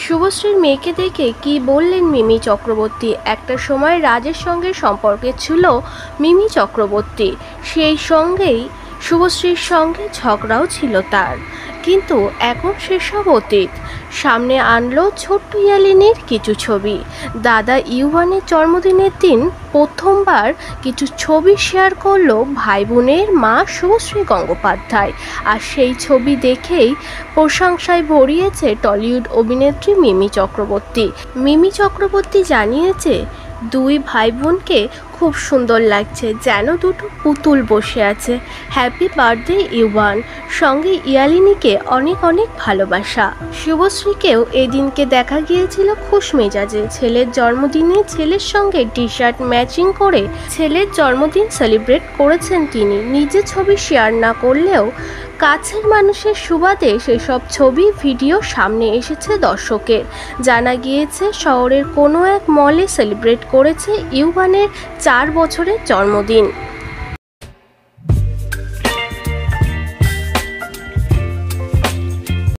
শুভশ্রীর মেয়েকে দেখে কি বললেন মিমি চক্রবর্তী। একটা সময় রাজের সঙ্গে সম্পর্কে ছিল মিমি চক্রবর্তী, সেই সঙ্গেই শুভশ্রীর সঙ্গে ঝগড়াও ছিল তার, কিন্তু এখন সেসব অতীত। সামনে আনলো ছোট্ট ইয়ালিনীর কিছু ছবি। দাদা ইউয়ানের জন্মদিনের দিন প্রথমবার কিছু ছবি শেয়ার করলো ভাই বোনের মা শুভশ্রী গঙ্গোপাধ্যায়, আর সেই ছবি দেখেই প্রশংসায় ভরিয়েছে টলিউড অভিনেত্রী মিমি চক্রবর্তী। মিমি চক্রবর্তী জানিয়েছে, দুই ভাই বোনকে খুব সুন্দর লাগছে, যেন দুটো পুতুল বসে আছে। হ্যাপি বার্থডে ইউয়ান, সঙ্গে ইয়ালিনীকে অনেক অনেক ভালোবাসা। শুভশ্রীকেও এদিনকে দেখা গিয়েছিল খুশ মেজাজে। ছেলের জন্মদিনে ছেলের সঙ্গে টি শার্ট ম্যাচিং করে ছেলের জন্মদিন সেলিব্রেট করেছেন তিনি। নিজে ছবি শেয়ার না করলেও কাছের মানুষের সুবাদে সেসব ছবি ভিডিও সামনে এসেছে দর্শকের। জানা গিয়েছে শহরের কোনো এক মলে সেলিব্রেট করেছে ইউয়ানের 4 বছরের জন্মদিন।